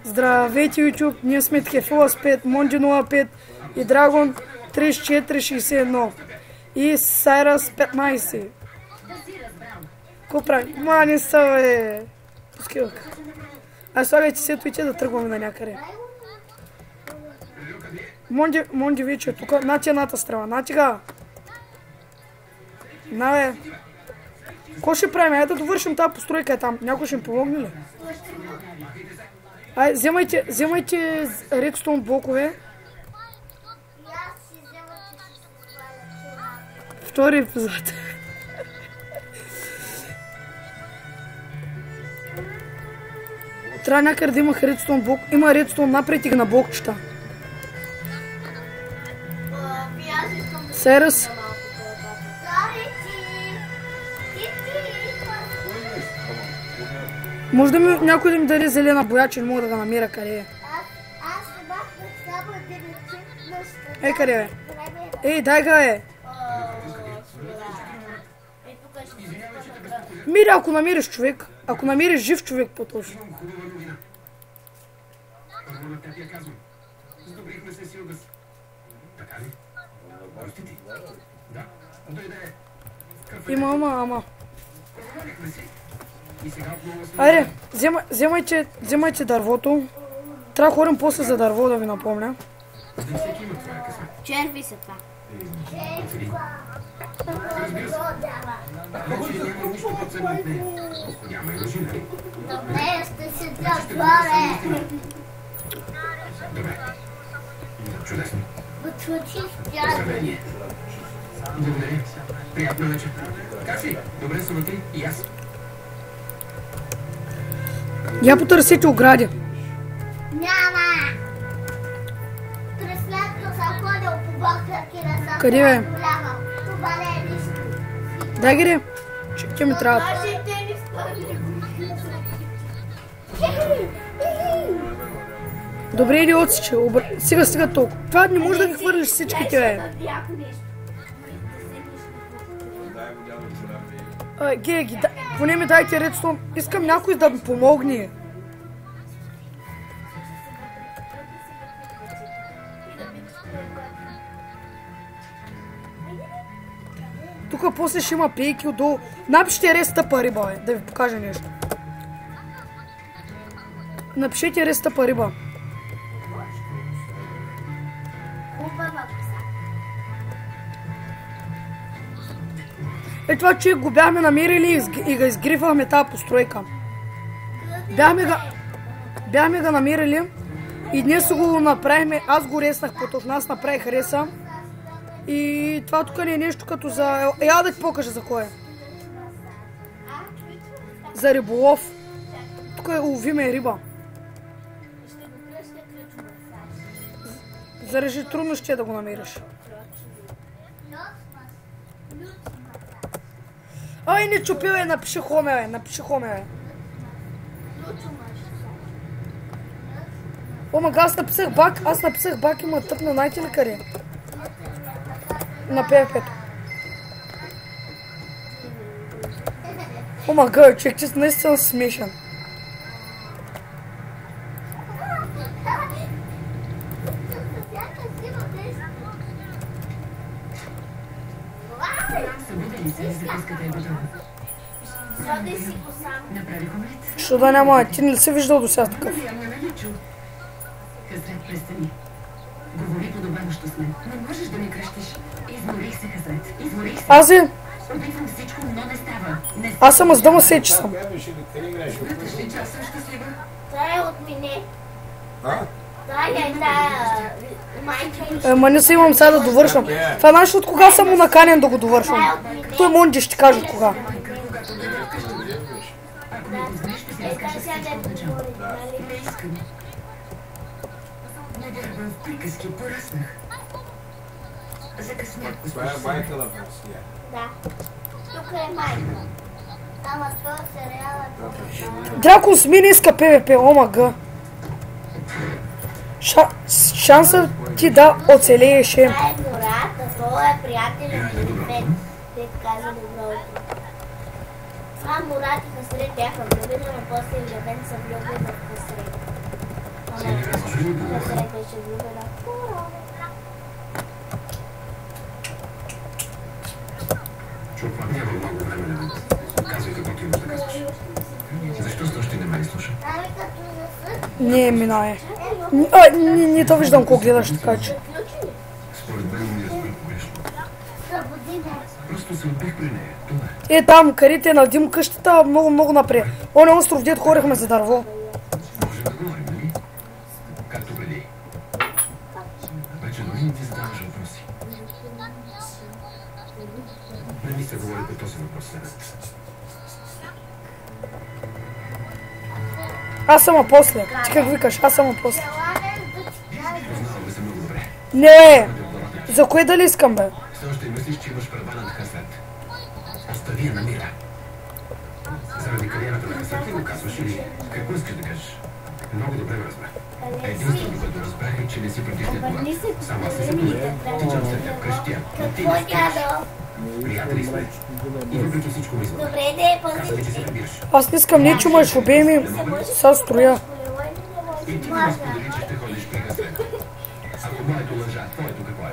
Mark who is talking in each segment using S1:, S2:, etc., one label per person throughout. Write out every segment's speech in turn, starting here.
S1: Здравейте, YouTube! Ние сме Тхефилас 5, Монди 05 и Драгон 3461 и Сайрас 15. Ко прави? Мани са, бе! Пускилка. Ай, слагайте сето и че да тръгваме на някъде. Монди вече е тук. На ти едната стрела. На ти га. На, бе. Ко ще правим? Айде да довършим тази постройка е там. Някой ще им помогне ли? Ай, вземайте редстоун блокове. Втори епизод. Трябва някъде да има редстоун блок. Има редстоун напред и на блокчета. Сайрас. Може да ми някой да ми даде зелена боя, че не мога да го намеря къде е. Ей, къде е? Ей, дай га е! Мири, ако намериш човек. Ако намериш жив човек по-точно. Има, ама. Айде, вземайте дървото. Трябва да ходим после за дърво, да ви напомня.
S2: Черви са това. Добре, ще се дърворе.
S3: Добре. Чудесно.
S2: Отвърши дядо.
S3: Благодаря. Приятна вечер. Как си? Добре са ти и аз.
S1: Я потърсите огради.
S2: Няма. През лято съм ходил по бахърки да съм
S1: Къде бе?
S2: голяма. Това не е нищо.
S1: Дай ги де. Че ми трябва. Добре, иди отсиче. Стига толкова. Това не може да ги хвърлиш всичките, бе. Геги, поне ми дайте редстоун. Искам някой да ми помогне. Тук после ще има пейки отдолу. Напишете рез тъпа риба, бе, да ви покажа нещо. Напишете рез тъпа риба. Е, това човек го бяхме намерили и го изгрифахме тази постройка. Бяхме го намерили и днес го направихме. Аз го реснах по-точно, аз направих реса. И това тук не е нещо като за... Я да ти покажа за кой е. За риболов. Тук ловиме риба. Заради трудно ще да го намериш. Ай, не чупи, бе, напиши хоме, бе, напиши хоме, бе. Омага, аз написах бак, има тъпна, знаете ли къде? На PvP. Омага, човек, че наистина смешен. Що да няма, ти не ли си виждал до сега такъв?
S3: Хазрет, престани. Говори подобаващо с мен. Не можеш да ми крещиш. Изморих се, Хазрет. Изморих се.
S1: Аз ли?
S3: Опитвам всичко, но не става.
S1: Аз съм с дъма сече съм.
S3: Смяташ ли, че аз съм щастлива?
S2: Това е от мене. Това е майка.
S1: Ма не си имам сега да довършвам. Това знаеш от кога съм му наканен да го довършвам. Той Монди ще каже от кога.
S3: Не вярвам в приказки, пораснах. Закъснях.
S4: Това е майка на Фарсия.
S2: Да. Тук е майка. Ама това сериала...
S1: Дракон Смин иска PvP, омага. Шансът ти да оцелееше.
S2: Това е гората, това е приятелят ми Фед. Те казали много. Това мурат и Хасрет бяха влюбени, но после Левен са влюбени в Хасрет. беше влюбена.
S3: Чупа, няма много време на мен. Казвай каквото имаш да казваш. Защо сте още не ме изслуша?
S1: Не, минае. Не то виждам колко гледаш, така че.
S3: Според мен ми разбира погрешно. Просто се отбих при нея. Това
S1: Е, там, където на Дим къщата, много напред. Оня остров, дед хорихме за дърво.
S3: може да говорим, нали? Както преди. Вече дори не ти задаваш въпроси. Не ми се говори по този въпрос сега.
S1: Аз съм после. Ти как викаш? Аз съм после.
S3: Познавам ви се много добре.
S1: Не, за кое дали искам, бе?
S3: Все още мислиш, че имаш права на Хасрет. Остави я на мира. Заради кариерата на Хасрет ли го казваш или какво искаш да кажеш? Много добре ме разбрах. Единственото, което разбрах е, че не си предишният това. Само аз се запомня. Тичам след теб къщия. Ти не спираш. Приятели сме. И въпреки всичко ми звънна.
S2: Добре, де,
S3: Каза ми, че се прибираш.
S1: Аз не искам не чумаш, обей ми са строя.
S3: И ти ми сподели, че ще ходиш при Хасрет. Ако моето лъжа, твоето какво е?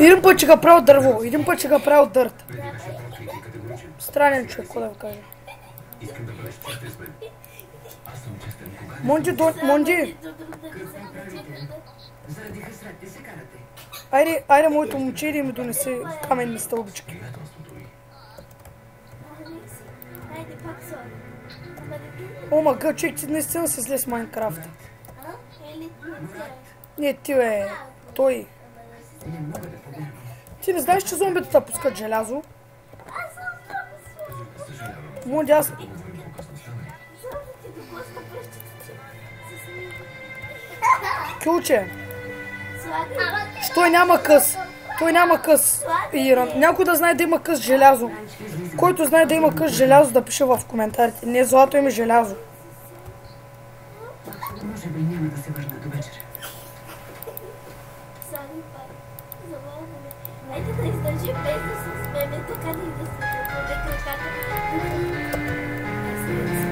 S1: Един път ще го правя от дърво, един път ще го правя от дърт.
S3: Преди беше проклит и категоричен.
S1: Странен човек, какво да ви кажа.
S3: Искам да бъдеш честен с мен. Аз съм честен кога не.
S1: Монди,
S3: Заради Хасрет не се карате.
S1: айде моето момче да ми донесе каменни стълбички.
S3: Приятелството ви.
S2: Хайде, пак сон.
S1: О, мага, човек, ти наистина си зле с Майнкрафт. Не, ти бе, той.
S3: Не мога да повярвам.
S1: Ти не знаеш, че зомбитата пускат желязо?
S3: Съжалявам.
S1: Монди, аз...
S3: Говорим по-късно, стана ли?
S1: Кюче, той няма къс. Той няма къс. Иран. Някой да знае да има къс желязо. Който знае да има къс желязо, да пише в коментарите. Не злато, има желязо.
S3: Може би няма да се върна до вечер.
S2: Нека да издържим без да се смеме, така да и да се препълне краката.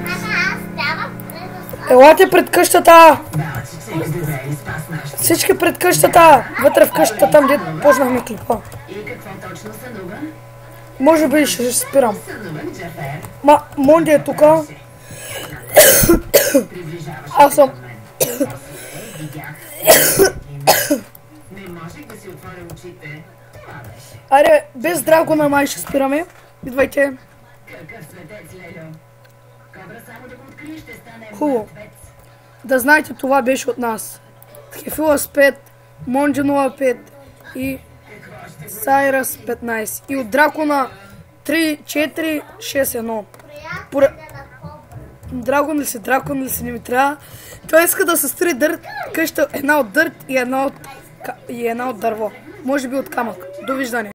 S2: Аз ставам предоставя.
S1: Елате пред къщата!
S3: Бала, че добре, изпасна.
S1: Всички пред къщата! Вътре в къщата, там дето почнахме клипа.
S3: И какво точно сънува?
S1: Може би ще спирам.
S3: Сънувам, Джафер.
S1: Монди е тука.
S3: Приближаваш
S1: Аз съм...
S3: видях. Не можех да си отворя очите. Това беше.
S1: Аре, без драгона май ще спираме. Идвайте.
S3: Какъв светец, Лелю. Кобра само да го откриеш, ще стане
S1: Хубаво.
S3: мъртвец.
S1: Да знаете, това беше от нас. Хефилас 5, Монди 05 и Сайрас 15. И от дракона 3, 4, 6, 1. Драгон ли си, не ми трябва. Той иска да се строи дърт, къща една от дърт и една от дърво. Може би от камък. Довиждане.